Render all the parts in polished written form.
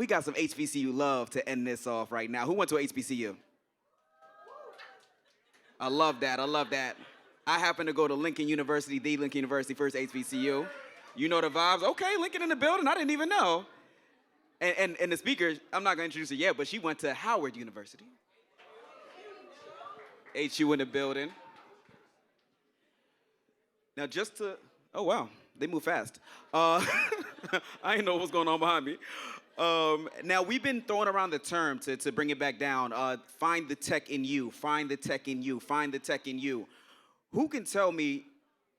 we got some HBCU love to end this off right now. Who went to HBCU? I love that. I love that. I happen to go to Lincoln University, the Lincoln University, first HBCU. You know the vibes. Okay, Lincoln in the building. I didn't even know. And the speaker, I'm not going to introduce her yet, but she went to Howard University. HU in the building. Now oh wow, they move fast. I didn't know what was going on behind me. Now, we've been throwing around the term to bring it back down. Find the tech in you, find the tech in you, find the tech in you. Who can tell me,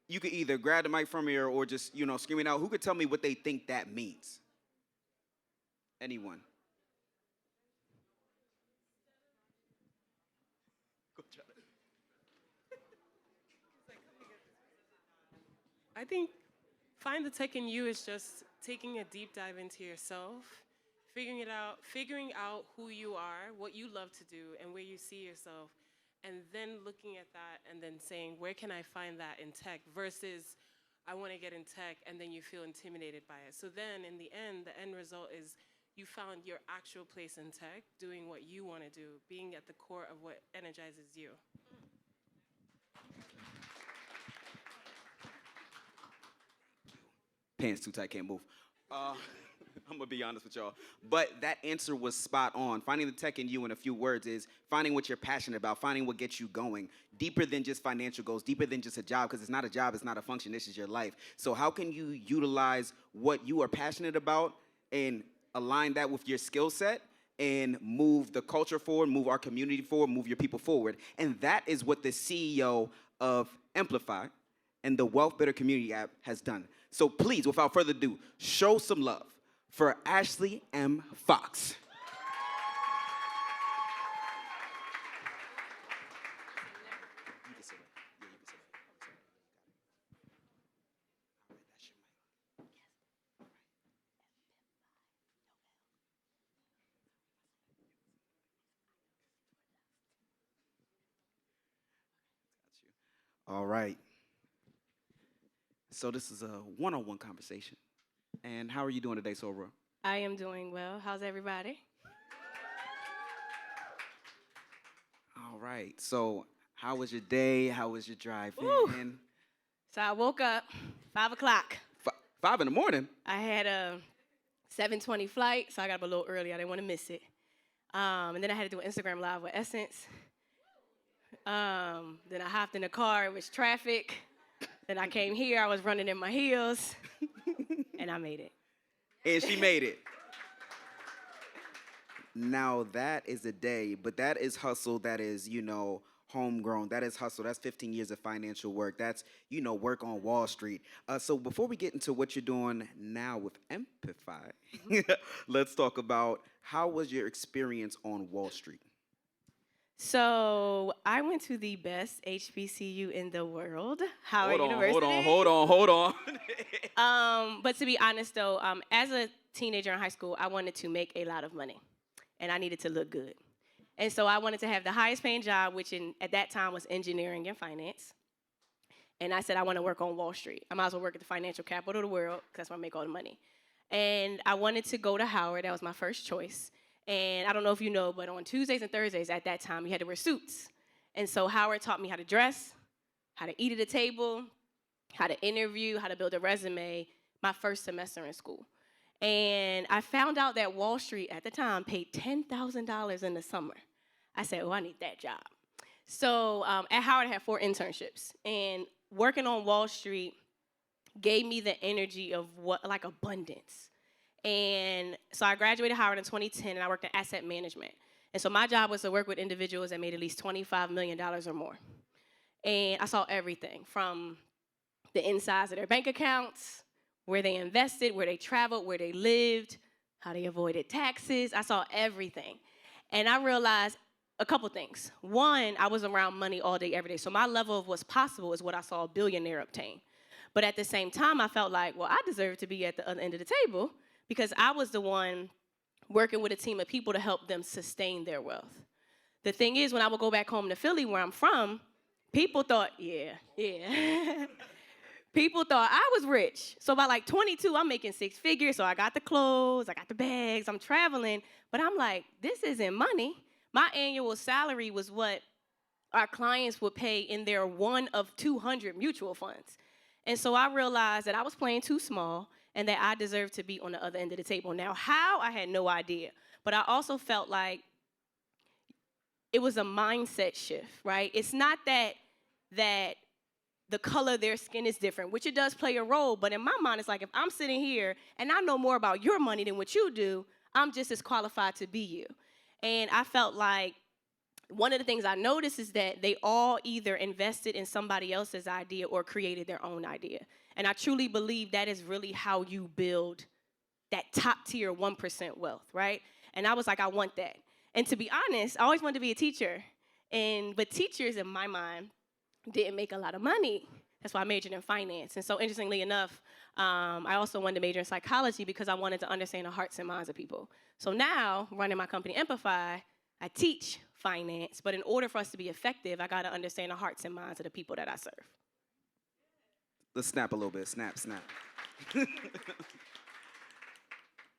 you could either grab the mic from me or just, scream it out. Who could tell me what they think that means? Anyone? I think find the tech in you is just taking a deep dive into yourself, figuring out who you are, what you love to do, and where you see yourself, and then looking at that and then saying, where can I find that in tech versus I want to get in tech, and then you feel intimidated by it. So then in the end result is you found your actual place in tech, doing what you want to do, being at the core of what energizes you. Pants too tight, can't move. I'm gonna be honest with y'all. But that answer was spot on. Finding the tech in you in a few words is finding what you're passionate about, finding what gets you going, deeper than just financial goals, deeper than just a job, because it's not a job, it's not a function, this is your life. So how can you utilize what you are passionate about and align that with your skill set and move the culture forward, move our community forward, move your people forward? And that is what the CEO of Empify and the Wealth Better Community app has done. So please, without further ado, show some love for Ashley M. Fox. All right. So this is a one-on-one conversation. And how are you doing today, Sobra? I am doing well. How's everybody? All right. So how was your day? How was your drive in? So I woke up 5 o'clock. 5 in the morning? I had a 7:20 flight, so I got up a little early. I didn't want to miss it. And then I had to do an Instagram Live with Essence. Then I hopped in the car. It was traffic. Then I came here. I was running in my heels. And I made it. And she made it. Now that is a day, but that is hustle. That is, homegrown. That is hustle. That's 15 years of financial work. That's, work on Wall Street. So before we get into what you're doing now with Empify, let's talk about how was your experience on Wall Street? So I went to the best HBCU in the world, Howard University. Hold on. But to be honest, though, as a teenager in high school, I wanted to make a lot of money, and I needed to look good. And so I wanted to have the highest paying job, which at that time was engineering and finance. And I said, I want to work on Wall Street. I might as well work at the financial capital of the world, because that's where I make all the money. And I wanted to go to Howard. That was my first choice. And I don't know if you know, but on Tuesdays and Thursdays at that time, you had to wear suits. And so Howard taught me how to dress, how to eat at a table, how to interview, how to build a resume, my first semester in school. And I found out that Wall Street at the time paid $10,000 in the summer. I said, I need that job. So at Howard, I had 4 internships. And working on Wall Street gave me the energy of abundance. And so I graduated Howard in 2010, and I worked in asset management. And so my job was to work with individuals that made at least $25 million or more. And I saw everything from the insides of their bank accounts, where they invested, where they traveled, where they lived, how they avoided taxes. I saw everything. And I realized a couple things. One, I was around money all day, every day. So my level of what's possible is what I saw a billionaire obtain. But at the same time, I felt like, well, I deserve to be at the other end of the table, because I was the one working with a team of people to help them sustain their wealth. The thing is, when I would go back home to Philly, where I'm from, people thought, yeah. People thought I was rich. So by like 22, I'm making six figures. So I got the clothes, I got the bags, I'm traveling. But I'm like, this isn't money. My annual salary was what our clients would pay in their one of 200 mutual funds. And so I realized that I was playing too small and that I deserved to be on the other end of the table. Now, how? I had no idea. But I also felt like it was a mindset shift, right? It's not that the color of their skin is different, which it does play a role, but in my mind, it's like if I'm sitting here and I know more about your money than what you do, I'm just as qualified to be you. And I felt like one of the things I noticed is that they all either invested in somebody else's idea or created their own idea. And I truly believe that is really how you build that top tier 1% wealth, right? And I was like, I want that. And to be honest, I always wanted to be a teacher. But teachers, in my mind, didn't make a lot of money. That's why I majored in finance. And so interestingly enough, I also wanted to major in psychology because I wanted to understand the hearts and minds of people. So now, running my company Empify, I teach finance, but in order for us to be effective, I got to understand the hearts and minds of the people that I serve. Let's snap a little bit. Snap, snap.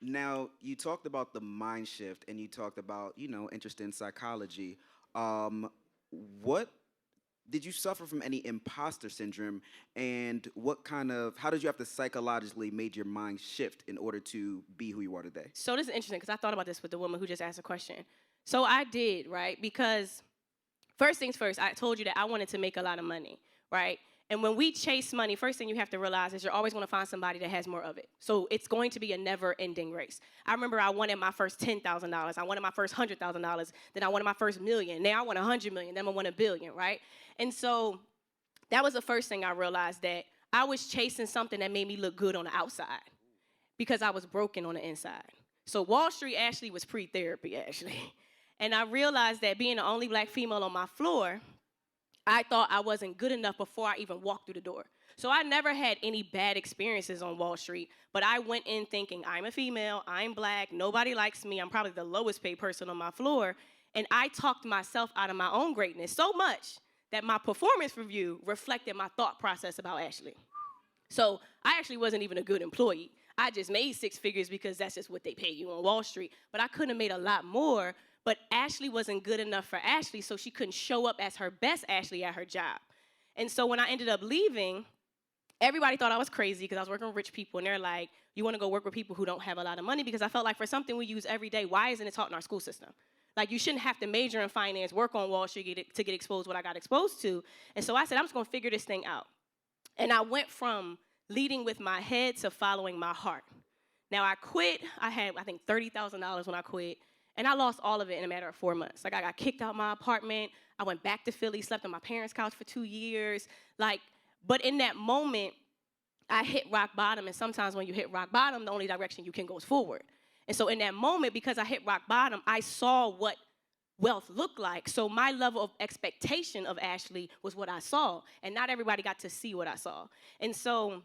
Now, you talked about the mind shift, and you talked about, interest in psychology. What did you suffer from any imposter syndrome, and how did you have to psychologically make your mind shift in order to be who you are today? So this is interesting because I thought about this with the woman who just asked a question. So I did, right? Because first things first, I told you that I wanted to make a lot of money, right? And when we chase money, first thing you have to realize is you're always going to find somebody that has more of it. So it's going to be a never-ending race. I remember I wanted my first $10,000. I wanted my first $100,000. Then I wanted my first million. Now I want $100 million. Then I want $1 billion, right? And so that was the first thing I realized, that I was chasing something that made me look good on the outside because I was broken on the inside. So Wall Street actually was pre-therapy, actually. And I realized that being the only black female on my floor, I thought I wasn't good enough before I even walked through the door. So I never had any bad experiences on Wall Street, but I went in thinking, I'm a female, I'm black, nobody likes me, I'm probably the lowest paid person on my floor, and I talked myself out of my own greatness so much that my performance review reflected my thought process about Ashley. So I actually wasn't even a good employee. I just made six figures because that's just what they pay you on Wall Street, but I could have made a lot more. But Ashley wasn't good enough for Ashley, so she couldn't show up as her best Ashley at her job. And so when I ended up leaving, everybody thought I was crazy because I was working with rich people, and they're like, you want to go work with people who don't have a lot of money? Because I felt like for something we use every day, why isn't it taught in our school system? Like, you shouldn't have to major in finance, work on Wall Street to get exposed to what I got exposed to. And so I said, I'm just going to figure this thing out. And I went from leading with my head to following my heart. Now, I quit. I had, I think, $30,000 when I quit. And I lost all of it in a matter of 4 months. Like, I got kicked out my apartment. I went back to Philly, slept on my parents' couch for 2 years. But in that moment, I hit rock bottom. And sometimes when you hit rock bottom, the only direction you can go is forward. And so in that moment, because I hit rock bottom, I saw what wealth looked like. So my level of expectation of Ashley was what I saw. And not everybody got to see what I saw. And so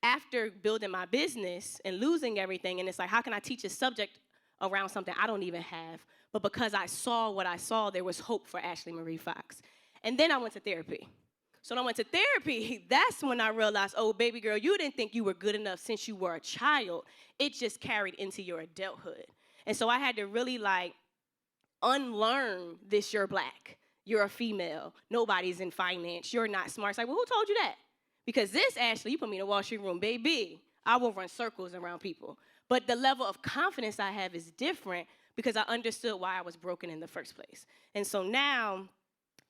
after building my business and losing everything, and it's like, how can I teach a subject around something I don't even have? But because I saw what I saw, there was hope for Ashley Marie Fox. And then I went to therapy. So when I went to therapy, that's when I realized, oh, baby girl, you didn't think you were good enough since you were a child. It just carried into your adulthood. And so I had to really unlearn this: you're black, you're a female, nobody's in finance, you're not smart. It's like, well, who told you that? Because this, Ashley, you put me in a Wall Street room, baby, I will run circles around people. But the level of confidence I have is different because I understood why I was broken in the first place. And so now,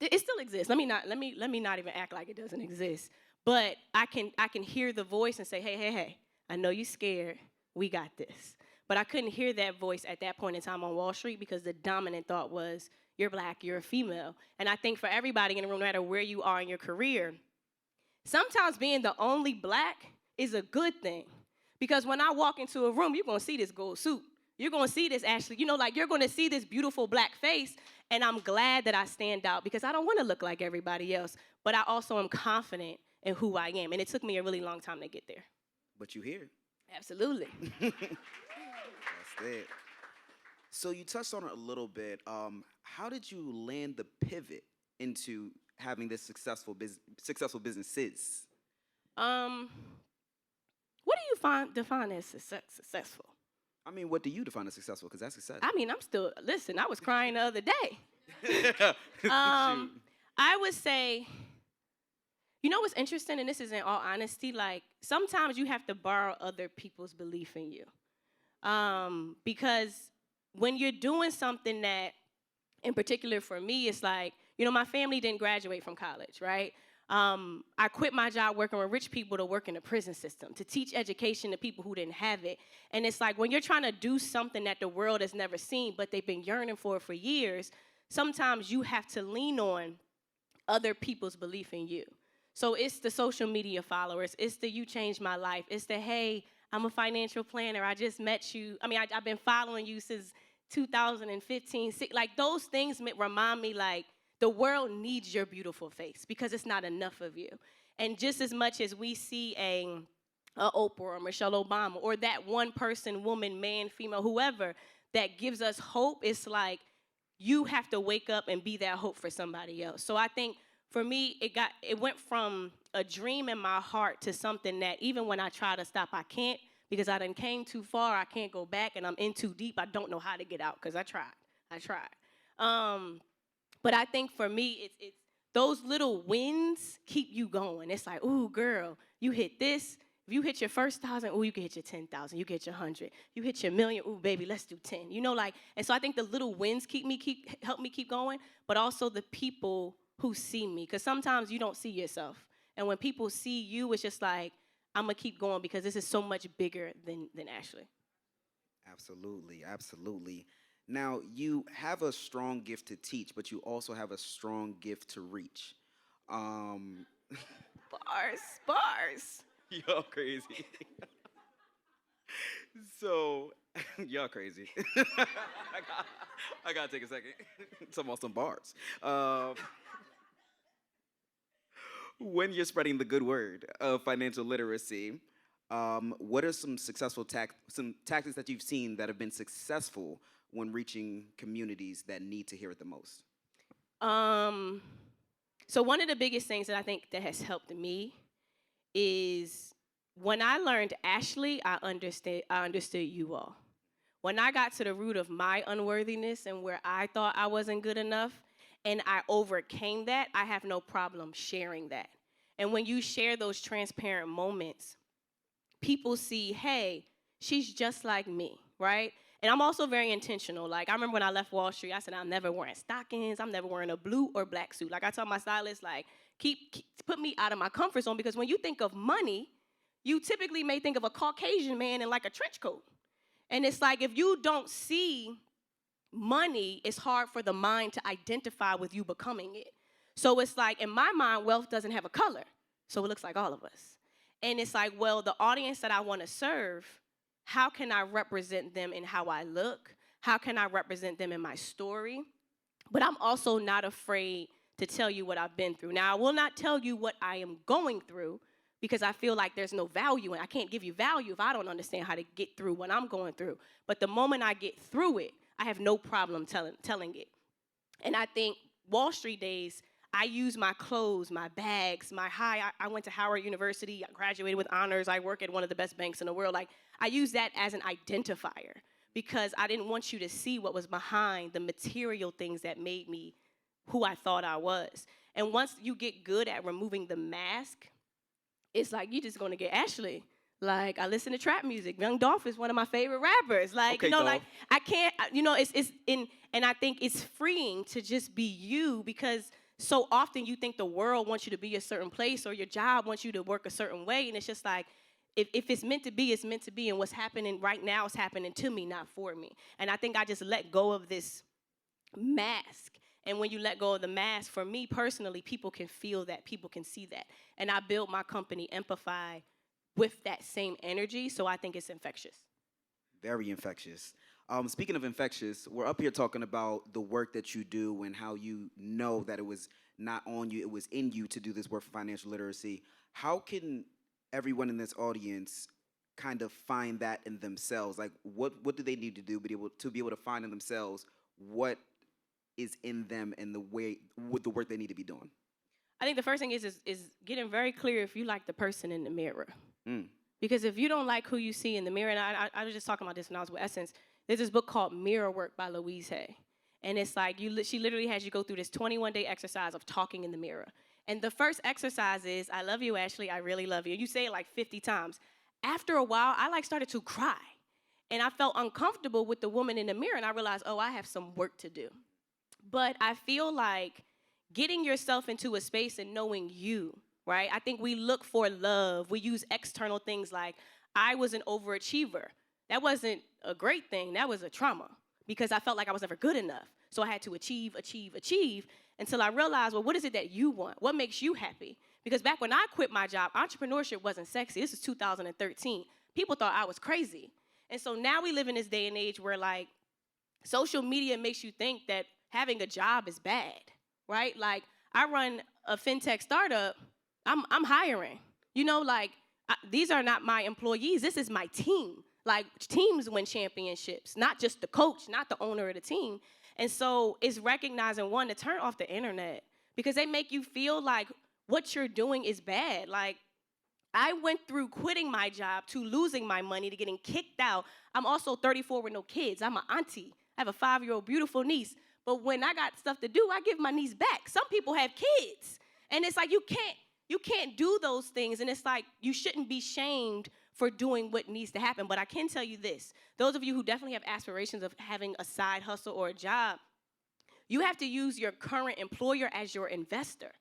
it still exists. Let me not even act like it doesn't exist. But I can hear the voice and say, hey, I know you're scared. We got this. But I couldn't hear that voice at that point in time on Wall Street because the dominant thought was, you're black, you're a female. And I think for everybody in the room, no matter where you are in your career, sometimes being the only black is a good thing. Because when I walk into a room, you're going to see this gold suit. You're going to see this, Ashley. You're going to see this beautiful black face. And I'm glad that I stand out because I don't want to look like everybody else. But I also am confident in who I am. And it took me a really long time to get there. But you here. Absolutely. That's it. So you touched on it a little bit. How did you land the pivot into having this successful businesses? Um, what do you define as successful? I mean, what do you define as successful? Because that's success. I mean, I'm still listen. I was crying the other day. Shoot. I would say, you know what's interesting, and this is in all honesty, like sometimes you have to borrow other people's belief in you. Because when you're doing something that, in particular for me, it's like, my family didn't graduate from college, right? I quit my job working with rich people to work in the prison system, to teach education to people who didn't have it. And it's like when you're trying to do something that the world has never seen, but they've been yearning for years, sometimes you have to lean on other people's belief in you. So it's the social media followers, it's the you changed my life, it's the hey, I'm a financial planner, I just met you. I mean, I've been following you since 2015. Like those things remind me like the world needs your beautiful face because it's not enough of you. And just as much as we see a Oprah or Michelle Obama or that one person, woman, man, female, whoever, that gives us hope, it's like you have to wake up and be that hope for somebody else. So I think for me, it went from a dream in my heart to something that even when I try to stop, I can't because I done came too far. I can't go back, and I'm in too deep. I don't know how to get out because I tried. But I think for me, it's those little wins keep you going. It's like, ooh, girl, you hit this. If you hit your first 1,000, ooh, you can hit your 10,000. You get your 100. You hit your million, ooh, baby, let's do 10. And so I think the little wins help me keep going, but also the people who see me, because sometimes you don't see yourself. And when people see you, it's just like, I'm going to keep going because this is so much bigger than Ashley. Absolutely, absolutely. Now, you have a strong gift to teach, but you also have a strong gift to reach. Um, Bars. y'all crazy. So, y'all crazy. I gotta take a second. Some bars. When you're spreading the good word of financial literacy, what are some some tactics that you've seen that have been successful when reaching communities that need to hear it the most? So one of the biggest things that I think that has helped me is when I learned Ashley, I understood you all. When I got to the root of my unworthiness and where I thought I wasn't good enough, and I overcame that, I have no problem sharing that. And when you share those transparent moments, people see, hey, she's just like me, right? And I'm also very intentional. Like, I remember when I left Wall Street, I said, I'm never wearing stockings. I'm never wearing a blue or black suit. Like, I told my stylist, like, put me out of my comfort zone, because when you think of money, you typically may think of a Caucasian man in, like, a trench coat. And it's like, if you don't see money, it's hard for the mind to identify with you becoming it. So it's like, in my mind, wealth doesn't have a color. So it looks like all of us. And it's like, well, the audience that I want to serve, how can I represent them in how I look? How can I represent them in my story? But I'm also not afraid to tell you what I've been through. Now, I will not tell you what I am going through because I feel like there's no value, and I can't give you value if I don't understand how to get through what I'm going through. But the moment I get through it, I have no problem telling it. And I think Wall Street days, I use my clothes, my bags, I went to Howard University, I graduated with honors, I work at one of the best banks in the world. Like, I use that as an identifier because I didn't want you to see what was behind the material things that made me who I thought I was. And once you get good at removing the mask, it's like you're just gonna get Ashley. Like, I listen to trap music. Young Dolph is one of my favorite rappers. Like, Okay, like I can't, it's in, and I think it's freeing to just be you, because so often you think the world wants you to be a certain place or your job wants you to work a certain way, and it's just like, if it's meant to be, it's meant to be, and what's happening right now is happening to me, not for me. And I think I just let go of this mask. And when you let go of the mask, for me personally, people can feel that, people can see that. And I built my company, Empify, with that same energy, so I think it's infectious. Very infectious. Speaking of infectious, we're up here talking about the work that you do and how you know that it was not on you, it was in you to do this work for financial literacy. How can everyone in this audience kind of find that in themselves? Like, what do they need to do to be able to find in themselves what is in them and the way with the work they need to be doing? I think the first thing is getting very clear if you like the person in the mirror. Mm. Because if you don't like who you see in the mirror, and I was just talking about this when I was with Essence, there's this book called Mirror Work by Louise Hay. And it's like, she literally has you go through this 21-day exercise of talking in the mirror. And the first exercise is, I love you, Ashley, I really love you. You say it like 50 times. After a while, I started to cry. And I felt uncomfortable with the woman in the mirror, and I realized, oh, I have some work to do. But I feel like getting yourself into a space and knowing you, right? I think we look for love. We use external things like, I was an overachiever. That wasn't a great thing. That was a trauma because I felt like I was never good enough. So I had to achieve until I realized, well, what is it that you want? What makes you happy? Because back when I quit my job, entrepreneurship wasn't sexy. This is 2013. People thought I was crazy. And so now we live in this day and age where, like, social media makes you think that having a job is bad, right? Like, I run a FinTech startup. I'm hiring. You know, like, these are not my employees. This is my team. Like, teams win championships, not just the coach, not the owner of the team. And so it's recognizing, one, to turn off the internet because they make you feel like what you're doing is bad. Like, I went through quitting my job to losing my money to getting kicked out. I'm also 34 with no kids. I'm an auntie. I have a 5-year-old beautiful niece. But when I got stuff to do, I give my niece back. Some people have kids. And it's like you can't do those things. And it's like you shouldn't be shamed for doing what needs to happen. But I can tell you this. Those of you who definitely have aspirations of having a side hustle or a job, you have to use your current employer as your investor.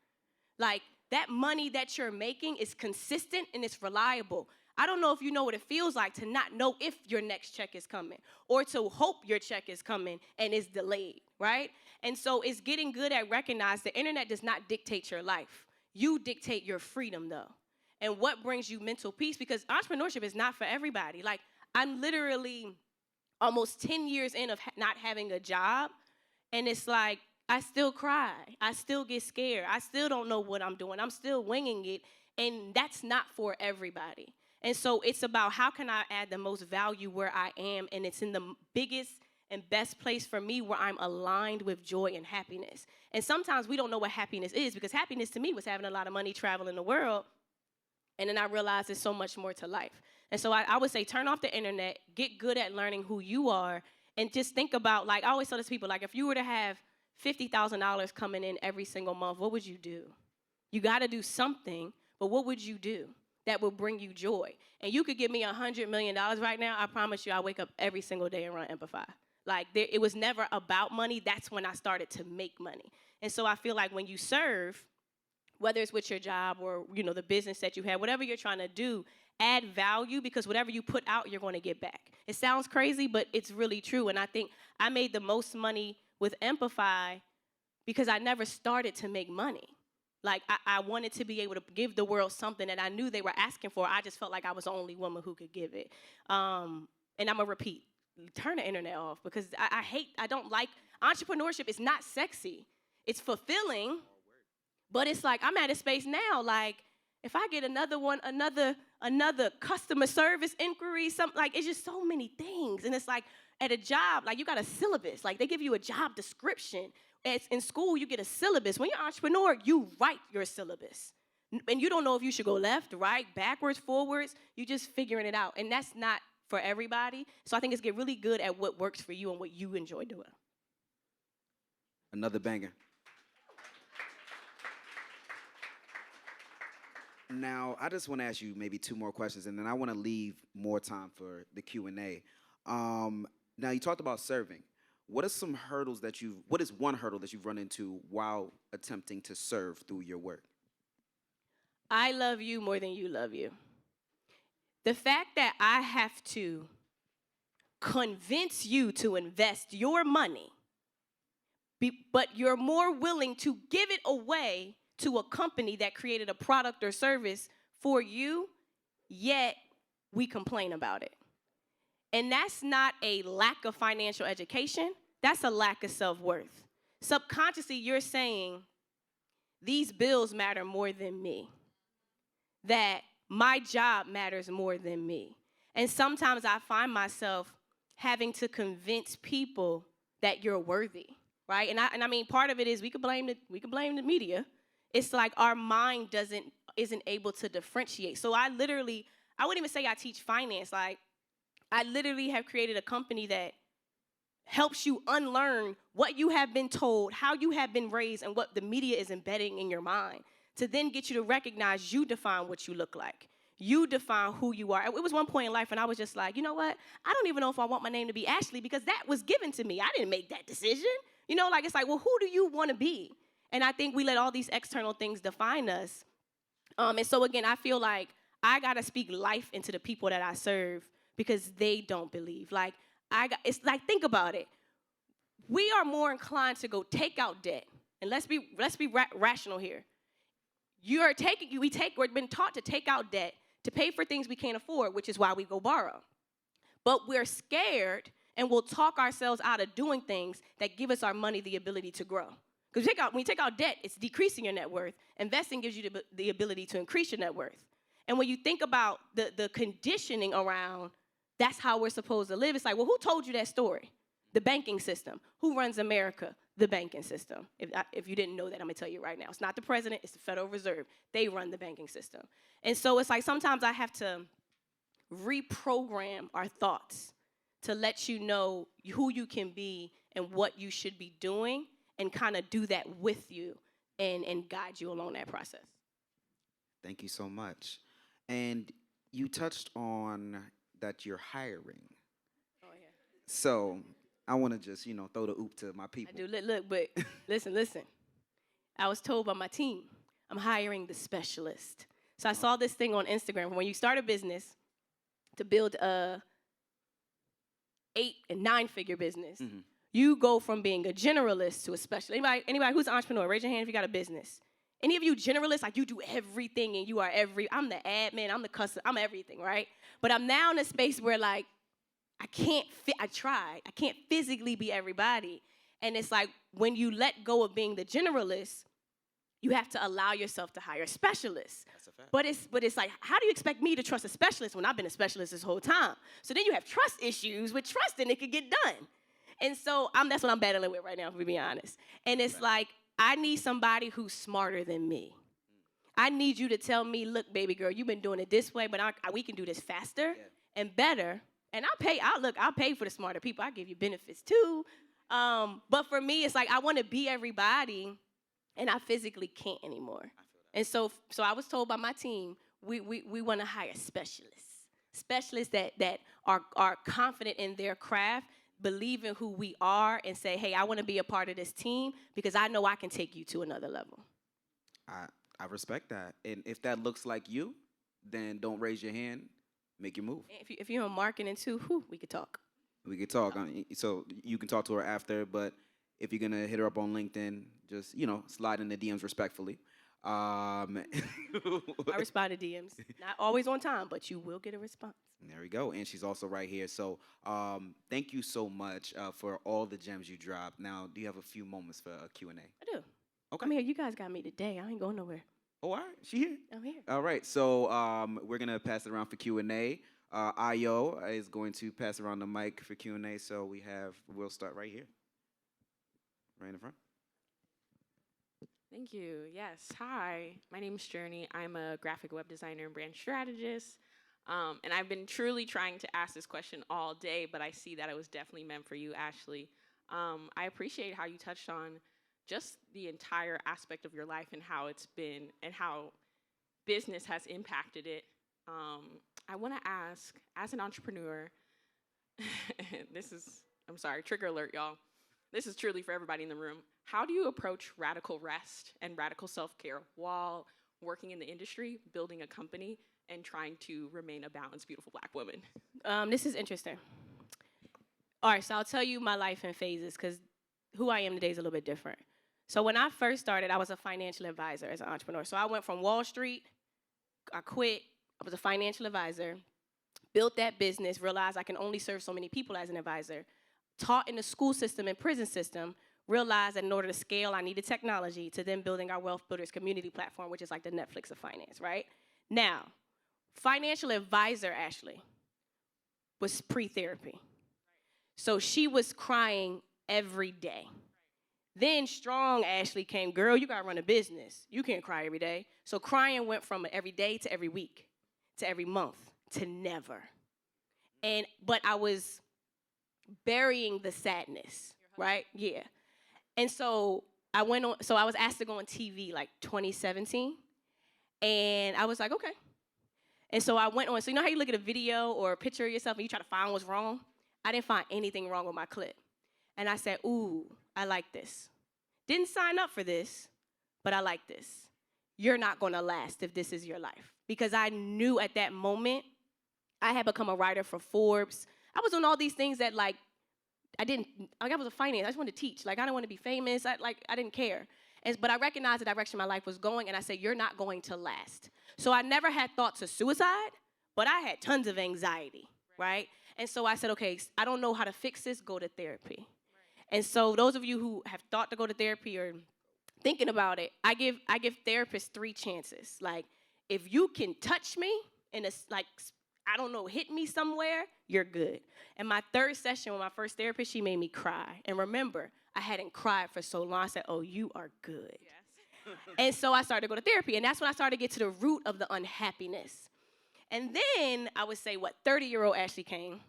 Like, that money that you're making is consistent and it's reliable. I don't know if you know what it feels like to not know if your next check is coming or to hope your check is coming and it's delayed, right? And so it's getting good at recognizing the internet does not dictate your life. You dictate your freedom, though. And what brings you mental peace? Because entrepreneurship is not for everybody. Like, I'm literally almost 10 years in of not having a job, and it's like, I still cry. I still get scared. I still don't know what I'm doing. I'm still winging it, and that's not for everybody. And so it's about how can I add the most value where I am, and it's in the biggest and best place for me where I'm aligned with joy and happiness. And sometimes we don't know what happiness is because happiness to me was having a lot of money, traveling the world, and then I realized there's so much more to life. And so I would say turn off the internet, get good at learning who you are, and just think about, like, I always tell this to people, like, if you were to have $50,000 coming in every single month, what would you do? You got to do something, but what would you do that will bring you joy? And you could give me $100 million right now. I promise you I'll wake up every single day and run Empify. Like, it was never about money. That's when I started to make money. And so I feel like when you serve, whether it's with your job or, you know, the business that you have, whatever you're trying to do, add value because whatever you put out, you're going to get back. It sounds crazy, but it's really true. And I think I made the most money with Empify because I never started to make money. Like, I wanted to be able to give the world something that I knew they were asking for. I just felt like I was the only woman who could give it. And I'm going to repeat, turn the internet off because I don't like, entrepreneurship is not sexy. It's fulfilling, but it's like, I'm at a space now, like, if I get another customer service inquiry, something, like, it's just so many things. And it's like, at a job, like, you got a syllabus. Like, they give you a job description. In school, you get a syllabus. When you're an entrepreneur, you write your syllabus. And you don't know if you should go left, right, backwards, forwards. You're just figuring it out. And that's not for everybody. So I think it's get really good at what works for you and what you enjoy doing. Another banger. Now, I just want to ask you maybe 2 more questions, and then I want to leave more time for the Q&A. Now, you talked about serving. What is one hurdle that you've run into while attempting to serve through your work? I love you more than you love you. The fact that I have to convince you to invest your money, but you're more willing to give it away to a company that created a product or service for you, yet we complain about it. And that's not a lack of financial education. That's a lack of self-worth. Subconsciously, you're saying, these bills matter more than me. That my job matters more than me. And sometimes I find myself having to convince people that you're worthy, right? And I mean, part of it is we could blame the media. it's like our mind isn't able to differentiate. So I wouldn't even say I teach finance. Like, I literally have created a company that helps you unlearn what you have been told, how you have been raised, and what the media is embedding in your mind to then get you to recognize you define what you look like. You define who you are. It was one point in life and I was just like, you know what? I don't even know if I want my name to be Ashley because that was given to me. I didn't make that decision. You know, like, it's like, well, who do you want to be? And I think we let all these external things define us. And so, again, I feel like I got to speak life into the people that I serve because they don't believe. Like, it's like, think about it. We are more inclined to go take out debt. And let's be rational here. We've been taught to take out debt to pay for things we can't afford, which is why we go borrow. But we're scared and we'll talk ourselves out of doing things that give us our money the ability to grow. Because when you take out debt, it's decreasing your net worth. Investing gives you the ability to increase your net worth. And when you think about the conditioning around that's how we're supposed to live, it's like, well, who told you that story? The banking system. Who runs America? The banking system. If you didn't know that, I'm going to tell you right now. It's not the president, it's the Federal Reserve. They run the banking system. And so it's like sometimes I have to reprogram our thoughts to let you know who you can be and what you should be doing and kind of do that with you and guide you along that process. Thank you so much. And you touched on that you're hiring. Oh, yeah. So I want to just, throw the oop to my people. I do. Look, but listen. I was told by my team, I'm hiring the specialist. So I saw this thing on Instagram. When you start a business to build a 8- and 9-figure business, you go from being a generalist to a specialist. Anybody who's an entrepreneur, raise your hand if you got a business. Any of you generalists, like you do everything and you are I'm the admin, I'm the customer, I'm everything, right? But I'm now in a space where like, I can't physically be everybody. And it's like when you let go of being the generalist, you have to allow yourself to hire specialists. That's a fact. But it's like, how do you expect me to trust a specialist when I've been a specialist this whole time? So then you have trust issues with trusting it could get done. And so that's what I'm battling with right now, to be honest. And it's like, I need somebody who's smarter than me. I need you to tell me, look, baby girl, you've been doing it this way, but we can do this faster and better. And I'll pay for the smarter people. I'll give you benefits too. But for me, it's like I want to be everybody, and I physically can't anymore. And so I was told by my team, we want to hire specialists that are confident in their craft, believe in who we are, and say, hey, I want to be a part of this team because I know I can take you to another level. I respect that. And if that looks like you, then don't raise your hand. Make your move. If you're in marketing too, we could talk. We could talk. So you can talk to her after, but if you're gonna hit her up on LinkedIn, just slide in the DMs respectfully. I respond to DMs. Not always on time, but you will get a response. There we go. And she's also right here. So thank you so much for all the gems you dropped. Now, do you have a few moments for a Q&A? I do. Okay. I'm here. You guys got me today. I ain't going nowhere. Oh, all right. She here. I'm here. All right. So we're going to pass it around for Q&A. Ayo is going to pass around the mic for Q&A. So we'll start right here. Right in the front. Thank you. Yes. Hi. My name is Journey. I'm a graphic web designer and brand strategist. And I've been truly trying to ask this question all day, but I see that it was definitely meant for you, Ashley. I appreciate how you touched on just the entire aspect of your life and how it's been and how business has impacted it. I want to ask, as an entrepreneur, I'm sorry, trigger alert, y'all. This is truly for everybody in the room. How do you approach radical rest and radical self-care while working in the industry, building a company, and trying to remain a balanced, beautiful Black woman? This is interesting. All right, so I'll tell you my life in phases because who I am today is a little bit different. So when I first started, I was a financial advisor as an entrepreneur. So I went from Wall Street, I quit, I was a financial advisor, built that business, realized I can only serve so many people as an advisor, taught in the school system and prison system, realized that in order to scale, I needed technology, to then building our Wealth Builders community platform, which is like the Netflix of finance, right? Now, financial advisor Ashley was pre-therapy. So she was crying every day. Then strong Ashley came, girl, you gotta run a business. You can't cry every day. So crying went from every day to every week, to every month, to never. But I was burying the sadness, right? Yeah. And so I was asked to go on TV like 2017. And I was like, okay. And so I went on. So you know how you look at a video or a picture of yourself and you try to find what's wrong? I didn't find anything wrong with my clip. And I said, ooh, I like this. Didn't sign up for this, but I like this. You're not gonna last if this is your life. Because I knew at that moment, I had become a writer for Forbes. I was doing all these things that I was a finance, I just wanted to teach. I didn't want to be famous, I didn't care. But I recognized the direction my life was going, and I said, you're not going to last. So I never had thoughts of suicide, but I had tons of anxiety, right? And so I said, okay, I don't know how to fix this, go to therapy. And so those of you who have thought to go to therapy or thinking about it, I give therapists 3 chances. If you can touch me and it's hit me somewhere, you're good. And my 3rd session with my first therapist, she made me cry. And remember, I hadn't cried for so long. I said, oh, you are good. Yes. And so I started to go to therapy. And that's when I started to get to the root of the unhappiness. And then I would say, 30-year-old Ashley came.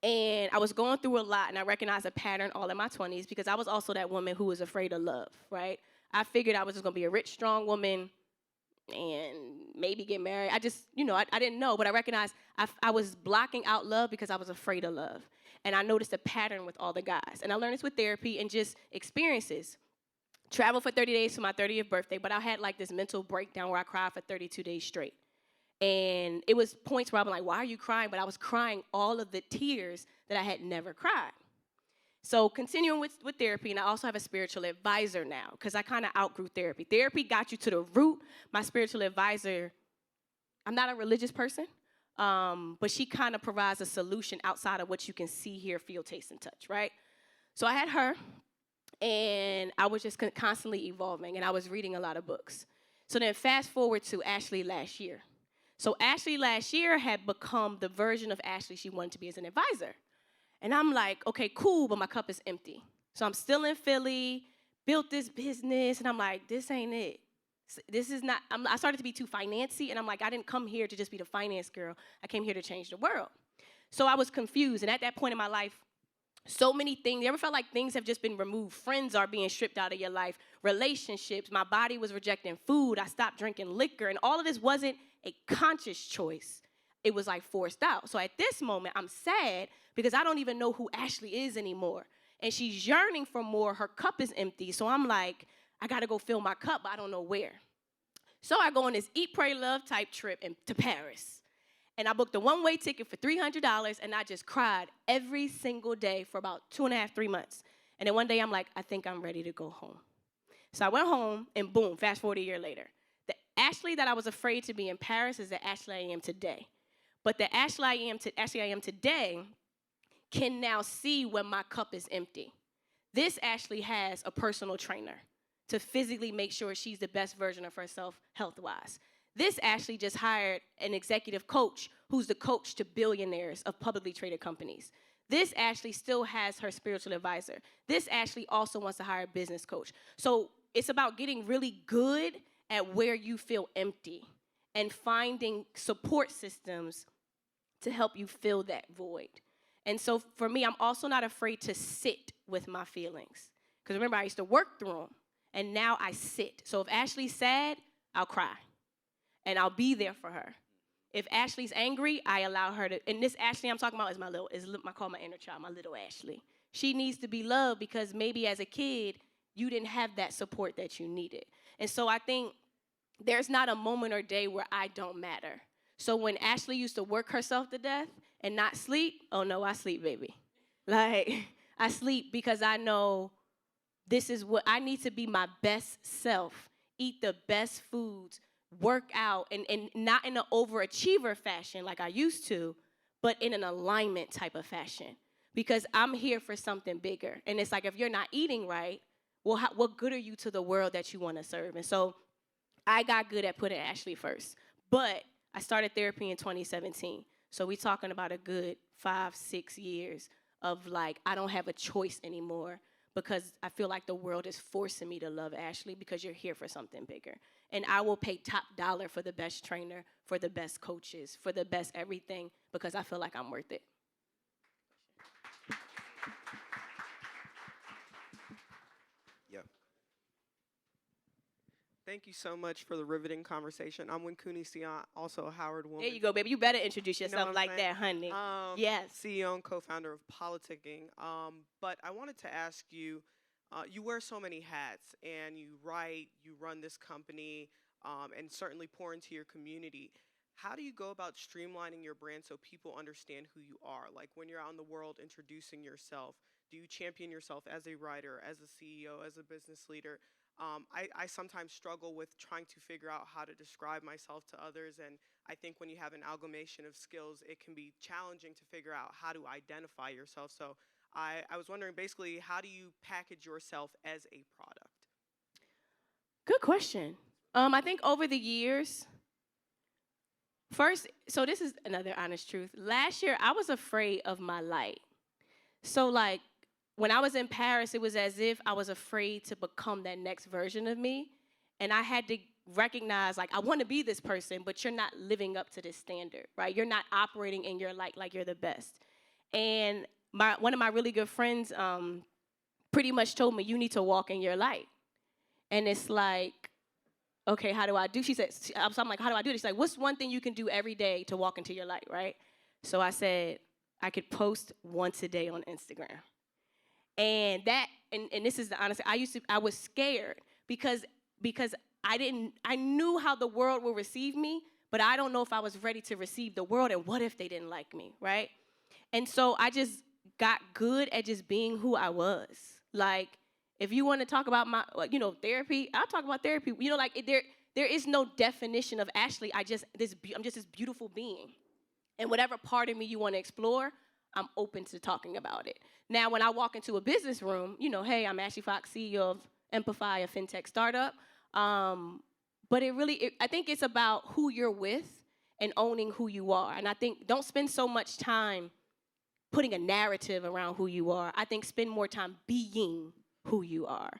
And I was going through a lot, and I recognized a pattern all in my 20s because I was also that woman who was afraid of love, right? I figured I was just going to be a rich, strong woman and maybe get married. I just, I didn't know, but I recognized I was blocking out love because I was afraid of love. And I noticed a pattern with all the guys. And I learned this with therapy and just experiences. Traveled for 30 days for my 30th birthday, but I had this mental breakdown where I cried for 32 days straight. And it was points where I'm like, why are you crying? But I was crying all of the tears that I had never cried. So continuing with therapy, and I also have a spiritual advisor now because I kind of outgrew therapy. Therapy got you to the root. My spiritual advisor, I'm not a religious person, but she kind of provides a solution outside of what you can see, hear, feel, taste, and touch, right? So I had her, and I was just constantly evolving, and I was reading a lot of books. So then fast forward to Ashley last year. So Ashley last year had become the version of Ashley she wanted to be as an advisor. And I'm like, okay, cool, but my cup is empty. So I'm still in Philly, built this business, and I'm like, this ain't it. This is not, I started to be too financy, and I'm like, I didn't come here to just be the finance girl. I came here to change the world. So I was confused, and at that point in my life, so many things, you ever felt like things have just been removed? Friends are being stripped out of your life, relationships, my body was rejecting food, I stopped drinking liquor, and all of this wasn't a conscious choice. It was forced out. So at this moment, I'm sad because I don't even know who Ashley is anymore. And she's yearning for more. Her cup is empty. So I'm like, I got to go fill my cup, but I don't know where. So I go on this Eat, Pray, Love type trip to Paris. And I booked a one-way ticket for $300, and I just cried every single day for about 2.5, 3 months. And then one day I'm like, I think I'm ready to go home. So I went home, and boom, fast forward a year later. The Ashley that I was afraid to be in Paris is the Ashley I am today. But the Ashley I am today can now see when my cup is empty. This Ashley has a personal trainer to physically make sure she's the best version of herself health-wise. This Ashley just hired an executive coach who's the coach to billionaires of publicly traded companies. This Ashley still has her spiritual advisor. This Ashley also wants to hire a business coach. So it's about getting really good at where you feel empty and finding support systems to help you fill that void. And so for me, I'm also not afraid to sit with my feelings. Because remember, I used to work through them, and now I sit. So if Ashley's sad, I'll cry, and I'll be there for her. If Ashley's angry, I allow her to, and this Ashley I'm talking about is I call my inner child, my little Ashley. She needs to be loved because maybe as a kid, you didn't have that support that you needed. And so I think there's not a moment or day where I don't matter. So when Ashley used to work herself to death and not sleep, oh no, I sleep, baby. I sleep because I know this is what I need to be, my best self, eat the best foods, work out, and not in an overachiever fashion like I used to, but in an alignment type of fashion. Because I'm here for something bigger. And it's like, if you're not eating right, well, what good are you to the world that you want to serve? And so I got good at putting Ashley first. But I started therapy in 2017. So we're talking about a good 5-6 years of I don't have a choice anymore, because I feel like the world is forcing me to love Ashley because you're here for something bigger. And I will pay top dollar for the best trainer, for the best coaches, for the best everything, because I feel like I'm worth it. Yep. Thank you so much for the riveting conversation. I'm Winkuni Sion, also a Howard woman. There you go, baby. You better introduce You know yourself what I'm like saying? that, honey. Yes. CEO and co-founder of Politicking. But I wanted to ask you, you wear so many hats, and you write, you run this company, and certainly pour into your community. How do you go about streamlining your brand so people understand who you are? Like when you're out in the world introducing yourself, do you champion yourself as a writer, as a CEO, as a business leader? I sometimes struggle with trying to figure out how to describe myself to others, and I think when you have an amalgamation of skills, it can be challenging to figure out how to identify yourself. So I was wondering, basically, how do you package yourself as a product? Good question. I think over the years, first, so this is another honest truth. Last year, I was afraid of my light. So, like, when I was in Paris, it was as if I was afraid to become that next version of me. And I had to recognize, like, I want to be this person, but you're not living up to this standard, right? You're not operating in your light like you're the best. And one of my really good friends pretty much told me, you need to walk in your light. And it's like, okay, how do I do? She said, so I'm like, how do I do this? She's like, what's one thing you can do every day to walk into your light, right? So I said, I could post once a day on Instagram. And that, and this is the honest, I was scared because I knew how the world will receive me, but I don't know if I was ready to receive the world, and what if they didn't like me, right? And so I just got good at just being who I was. Like, if you want to talk about my, therapy, I'll talk about therapy. Like there is no definition of Ashley. I'm just this beautiful being. And whatever part of me you want to explore, I'm open to talking about it. Now, when I walk into a business room, hey, I'm Ashley Fox, CEO of Empify, a FinTech startup. But I think it's about who you're with and owning who you are. And I think don't spend so much time putting a narrative around who you are. I think spend more time being who you are.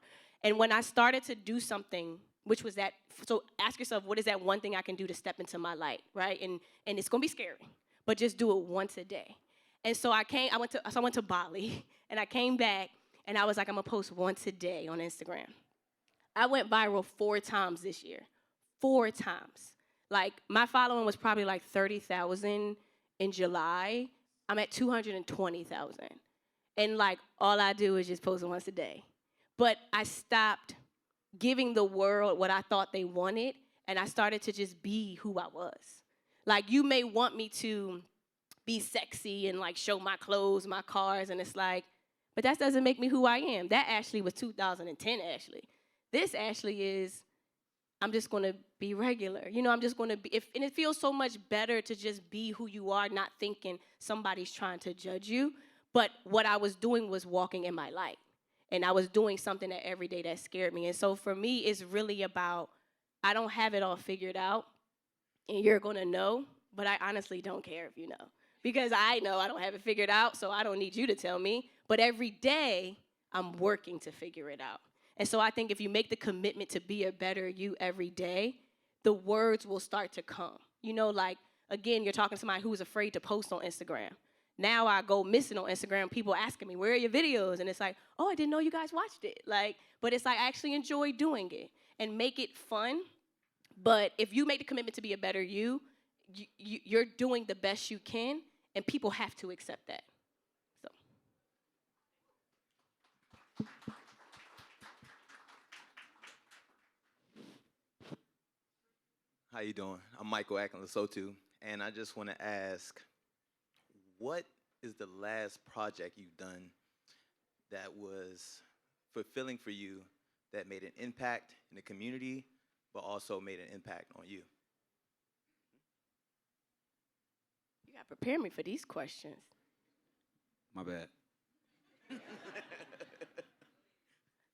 And when I started to do something, which was that, so ask yourself, what is that one thing I can do to step into my light, right? And it's gonna be scary, but just do it once a day. And so I went to Bali, and I came back, and I was like, I'm gonna post once a day on Instagram. I went viral 4 times this year, 4 times. Like, my following was probably like 30,000 in July. I'm at 220,000. And like, all I do is just post once a day. But I stopped giving the world what I thought they wanted, and I started to just be who I was. Like, you may want me to be sexy and like show my clothes, my cars, and it's like, but that doesn't make me who I am. That Ashley was 2010 Ashley. This Ashley is, I'm just gonna be regular. I'm just gonna be, and it feels so much better to just be who you are, not thinking somebody's trying to judge you. But what I was doing was walking in my light. And I was doing something that every day that scared me. And so for me, it's really about, I don't have it all figured out, and you're gonna know, but I honestly don't care if you know. Because I know I don't have it figured out, so I don't need you to tell me. But every day, I'm working to figure it out. And so I think if you make the commitment to be a better you every day, the words will start to come. Like, again, you're talking to somebody who's afraid to post on Instagram. Now I go missing on Instagram, people asking me, where are your videos? And it's like, oh, I didn't know you guys watched it. Like, but it's like, I actually enjoy doing it and make it fun. But if you make the commitment to be a better you're doing the best you can, and people have to accept that. So. How you doing? I'm Michael Akinlasotu, and I just want to ask, what is the last project you've done that was fulfilling for you, that made an impact in the community, but also made an impact on you? You got to prepare me for these questions. My bad.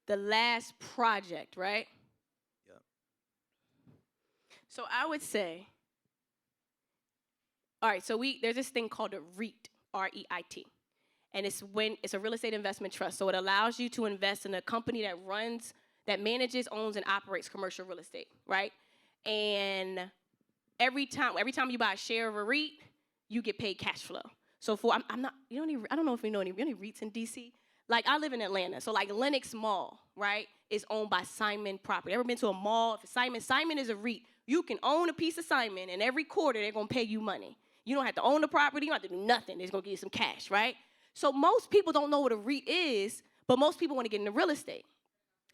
The last project, right? Yep. So I would say, all right, so there's this thing called a REIT, R-E-I-T. and it's a real estate investment trust. So it allows you to invest in a company that manages, owns, and operates commercial real estate, right? And every time you buy a share of a REIT, you get paid cash flow. So I don't know if you know any REITs in DC. Like, I live in Atlanta, so like Lenox Mall, right, is owned by Simon Property. Ever been to a mall? Simon is a REIT. You can own a piece of Simon, and every quarter they're gonna pay you money. You don't have to own the property. You don't have to do nothing. They're gonna give you some cash, right? So most people don't know what a REIT is, but most people want to get into real estate.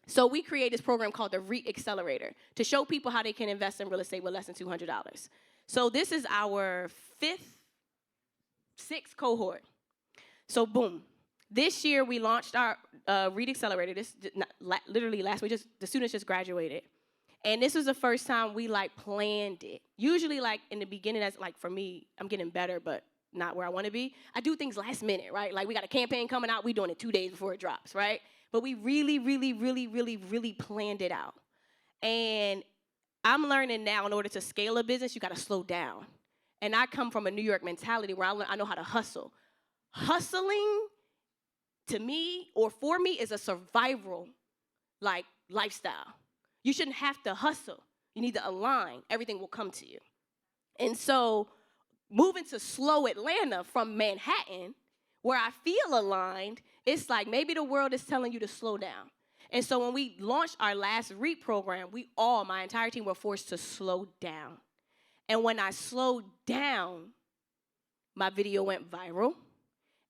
So we create this program called the REIT Accelerator to show people how they can invest in real estate with less than $200. So this is our sixth cohort. So boom. This year, we launched our REIT Accelerator. Literally last week, the students just graduated. And this was the first time we, like, planned it. Usually, like, in the beginning, that's, like, for me, I'm getting better, but not where I want to be. I do things last minute, right? Like, we got a campaign coming out. We doing it 2 days before it drops, right? But we really, really, really, really, really planned it out. And I'm learning now, in order to scale a business, you got to slow down. And I come from a New York mentality where I know how to hustle. Hustling, to me, or for me, is a survival, like, lifestyle. You shouldn't have to hustle. You need to align. Everything will come to you. And so moving to slow Atlanta from Manhattan, where I feel aligned, it's like maybe the world is telling you to slow down. And so when we launched our last REIT program, my entire team, were forced to slow down. And when I slowed down, my video went viral.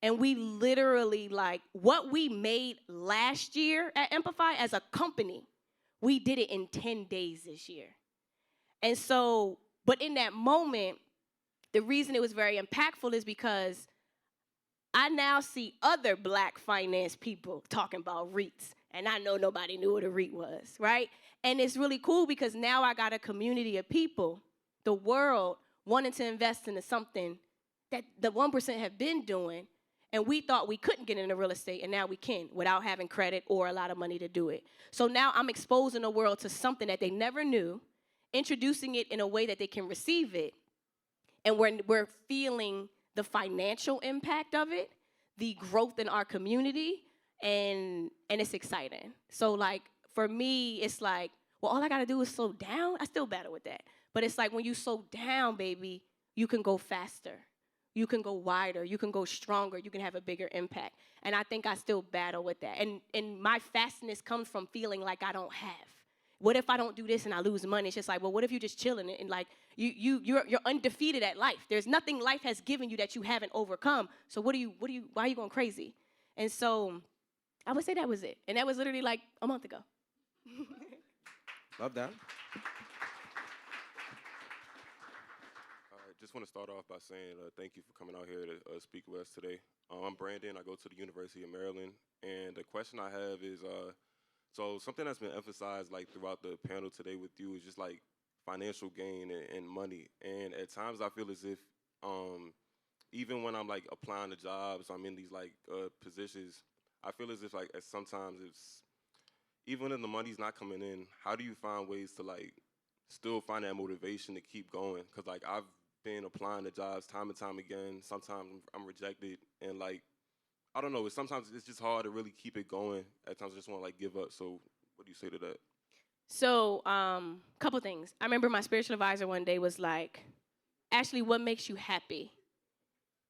And we literally, like, what we made last year at Empify as a company, we did it in 10 days this year. And so, but in that moment, the reason it was very impactful is because I now see other Black finance people talking about REITs. And I know nobody knew what a REIT was, right? And it's really cool because now I got a community of people, the world, wanting to invest into something that the 1% have been doing. And we thought we couldn't get into real estate, and now we can without having credit or a lot of money to do it. So now I'm exposing the world to something that they never knew, introducing it in a way that they can receive it. And we're feeling the financial impact of it, the growth in our community, and it's exciting. So, like, for me, it's like, well, all I got to do is slow down. I still battle with that. But it's like when you slow down, baby, you can go faster. You can go wider, you can go stronger, you can have a bigger impact. And I think I still battle with that. And my fastness comes from feeling like I don't have. What if I don't do this and I lose money? It's just like, well, what if you're just chilling and like you're undefeated at life? There's nothing life has given you that you haven't overcome. So why are you going crazy? And so I would say that was it. And that was literally like a month ago. Love that. Just want to start off by saying thank you for coming out here to speak with us today. I'm Brandon. I go to the University of Maryland. And the question I have is, so something that's been emphasized like throughout the panel today with you is just like financial gain and money. And at times I feel as if even when I'm like applying to jobs, I'm in these like positions, I feel as if like sometimes even when the money's not coming in, how do you find ways to like still find that motivation to keep going? Because like I've been applying to jobs time and time again. Sometimes I'm rejected, and like I don't know. Sometimes it's just hard to really keep it going. At times I just want to like give up. So what do you say to that? So, couple things. I remember my spiritual advisor one day was like, "Ashley, what makes you happy?"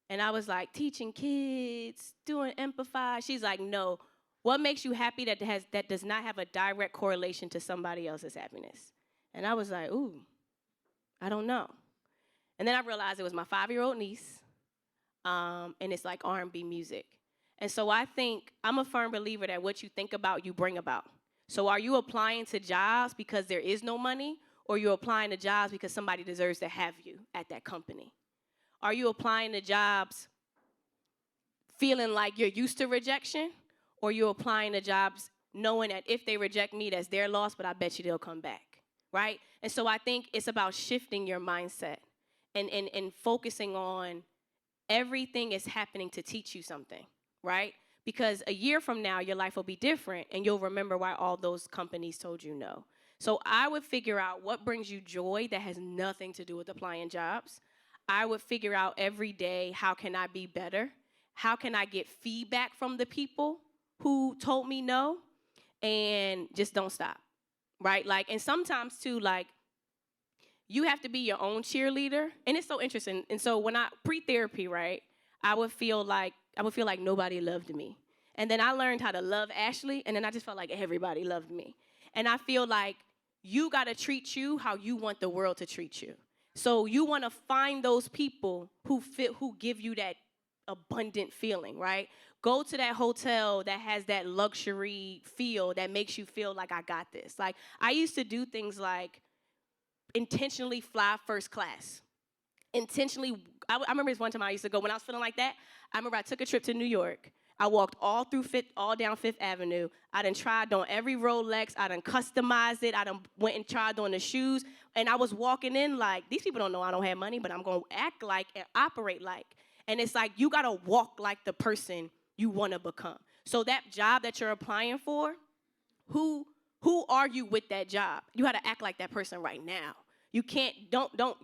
And I was like, "Teaching kids, doing Empify." She's like, "No. What makes you happy that does not have a direct correlation to somebody else's happiness?" And I was like, "Ooh, I don't know." And then I realized it was my 5-year-old niece, and it's like R&B music. And so I think I'm a firm believer that what you think about, you bring about. So are you applying to jobs because there is no money, or you're applying to jobs because somebody deserves to have you at that company? Are you applying to jobs feeling like you're used to rejection, or you're applying to jobs knowing that if they reject me, that's their loss, but I bet you they'll come back, right? And so I think it's about shifting your mindset. And focusing on everything is happening to teach you something, right? Because a year from now, your life will be different, and you'll remember why all those companies told you no. So I would figure out what brings you joy that has nothing to do with applying jobs. I would figure out every day, how can I be better? how can I get feedback from the people who told me no, and just don't stop, right? Like, and sometimes too, like, you have to be your own cheerleader, and it's so interesting. And so when I pre-therapy, right, I would feel like nobody loved me, and then I learned how to love Ashley, and then I just felt like everybody loved me. And I feel like you gotta treat you how you want the world to treat you. So you want to find those people who give you that abundant feeling, right? Go to that hotel that has that luxury feel that makes you feel like I got this. Like, I used to do things like intentionally fly first class. I remember this one time I used to go when I was feeling like that. I remember I took a trip to New York. I walked all down Fifth Avenue. I done tried on every Rolex. I done customized it. I done went and tried on the shoes. And I was walking in like, these people don't know I don't have money, but I'm going to act like and operate like. And it's like, you got to walk like the person you want to become. So that job that you're applying for, who are you with that job? You got to act like that person right now. You can't,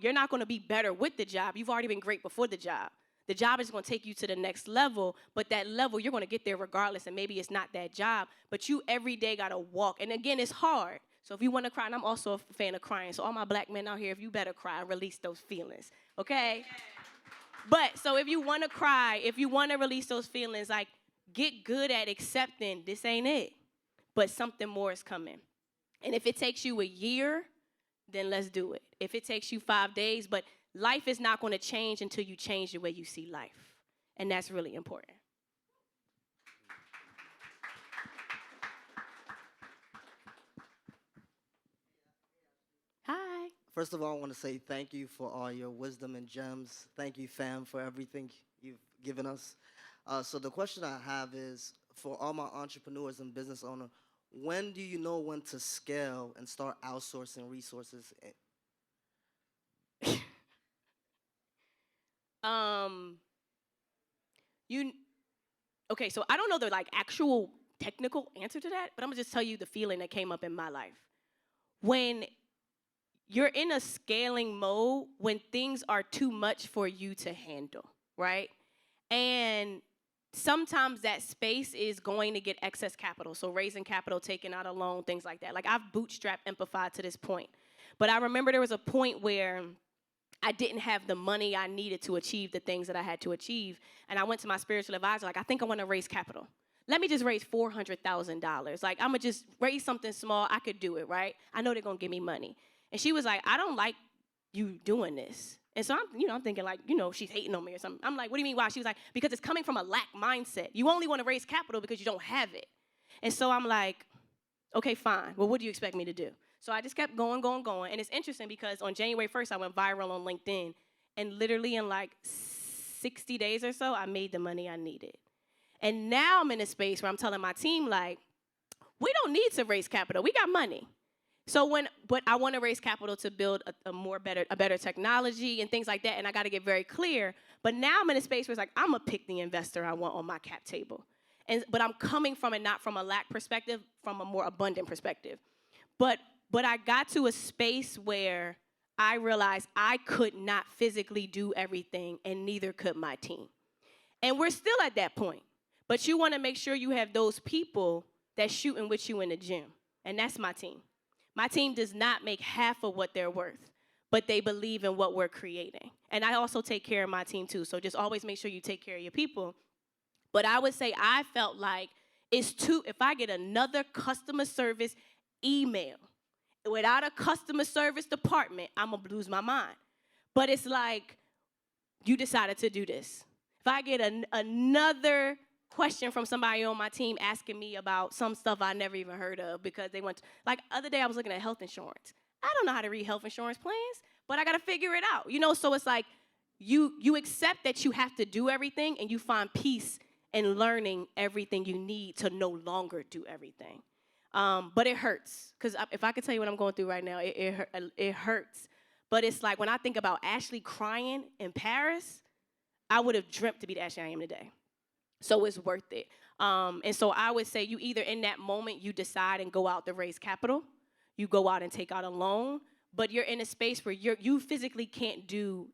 you're not going to be better with the job. You've already been great before the job. The job is going to take you to the next level, but that level, you're going to get there regardless, and maybe it's not that job, but you every day got to walk. And again, it's hard. So if you want to cry, and I'm also a fan of crying, so all my black men out here, if you better cry, release those feelings, okay? Yeah. But so if you want to cry, if you want to release those feelings, like, get good at accepting this ain't it, but something more is coming. And if it takes you a year, then let's do it. If it takes you 5 days, but life is not going to change until you change the way you see life. And that's really important. Hi. First of all, I want to say thank you for all your wisdom and gems. Thank you, fam, for everything you've given us. So the question I have is, for all my entrepreneurs and business owners, when do you know when to scale and start outsourcing resources? Okay, so I don't know the like actual technical answer to that, but I'm gonna just tell you the feeling that came up in my life. When you're in a scaling mode, when things are too much for you to handle, right? And sometimes that space is going to get excess capital. So raising capital, taking out a loan, things like that. Like, I've bootstrapped Empify to this point. But I remember there was a point where I didn't have the money I needed to achieve the things that I had to achieve. And I went to my spiritual advisor, like, I think I want to raise capital. Let me just raise $400,000. Like, I'm going to just raise something small. I could do it, right? I know they're going to give me money. And she was like, I don't like you doing this. And so I'm thinking like, she's hating on me or something. I'm like, what do you mean why? She was like, because it's coming from a lack mindset. You only want to raise capital because you don't have it. And so I'm like, okay, fine. Well, what do you expect me to do? So I just kept going. And it's interesting because on January 1st, I went viral on LinkedIn. And literally in like 60 days or so, I made the money I needed. And now I'm in a space where I'm telling my team, like, we don't need to raise capital. We got money. But I want to raise capital to build a better technology and things like that, and I got to get very clear. But now I'm in a space where it's like, I'm going to pick the investor I want on my cap table. But I'm coming from it not from a lack perspective, from a more abundant perspective. But I got to a space where I realized I could not physically do everything, and neither could my team. And we're still at that point. But you want to make sure you have those people that's shooting with you in the gym, and that's my team. My team does not make half of what they're worth, but they believe in what we're creating. And I also take care of my team too, so just always make sure you take care of your people. But I would say I felt like if I get another customer service email without a customer service department, I'm gonna lose my mind. But it's like, you decided to do this. If I get another question from somebody on my team asking me about some stuff I never even heard of because they went, like, other day I was looking at health insurance. I don't know how to read health insurance plans, but I got to figure it out. So it's like you accept that you have to do everything, and you find peace in learning everything you need to no longer do everything. But it hurts, because if I could tell you what I'm going through right now, it hurts. But it's like, when I think about Ashley crying in Paris, I would have dreamt to be the Ashley I am today. So it's worth it. And so I would say you either in that moment, you decide and go out to raise capital. You go out and take out a loan. But you're in a space where you physically can't do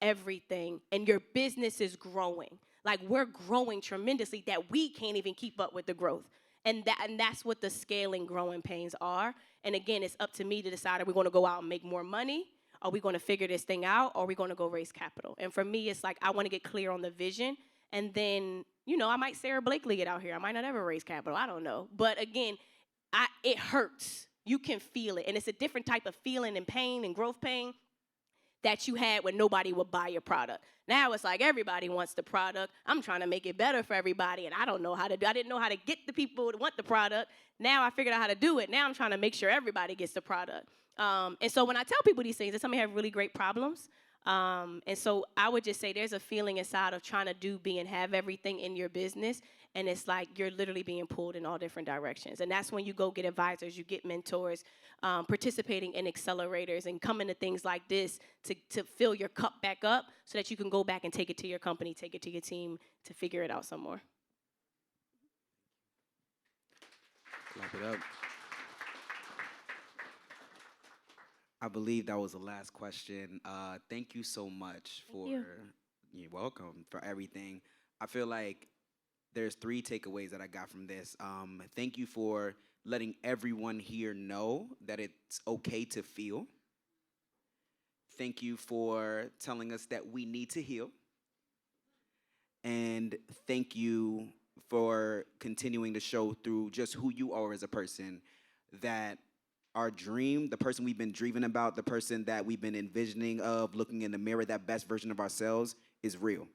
everything. And your business is growing. Like, we're growing tremendously that we can't even keep up with the growth. And that's what the scaling growing pains are. And again, it's up to me to decide, are we going to go out and make more money? Are we going to figure this thing out? Or are we going to go raise capital? And for me, it's like, I want to get clear on the vision. And then, I might Sarah Blakely it out here. I might not ever raise capital. I don't know. But again, it hurts. You can feel it. And it's a different type of feeling and pain and growth pain that you had when nobody would buy your product. Now it's like everybody wants the product. I'm trying to make it better for everybody, and I don't know how to do it. I didn't know how to get the people to want the product. Now I figured out how to do it. Now I'm trying to make sure everybody gets the product. And so when I tell people these things, they tell me I have really great problems. And so I would just say there's a feeling inside of trying to do, be, and have everything in your business. And it's like you're literally being pulled in all different directions. And that's when you go get advisors, you get mentors, participating in accelerators, and coming to things like this to fill your cup back up so that you can go back and take it to your company, take it to your team to figure it out some more. Clap it up. I believe that was the last question. Thank you so much for, you're welcome, for everything. I feel like there's 3 takeaways that I got from this. Thank you for letting everyone here know that it's okay to feel. Thank you for telling us that we need to heal. And thank you for continuing to show through just who you are as a person that our dream, the person we've been dreaming about, the person that we've been envisioning of, looking in the mirror, that best version of ourselves is real.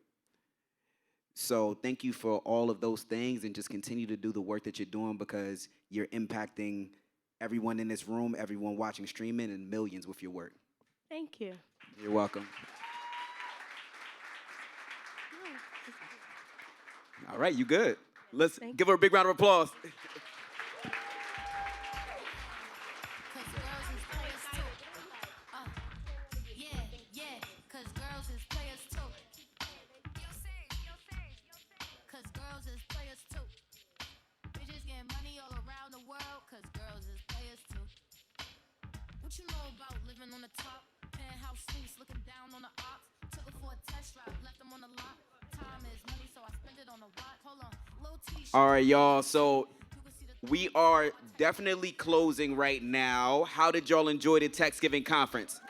So thank you for all of those things, and just continue to do the work that you're doing, because you're impacting everyone in this room, everyone watching streaming, and millions with your work. Thank you. You're welcome. All right, you good. Let's give her a big round of applause. All right, y'all. So we are definitely closing right now. How did y'all enjoy the Thanksgiving conference?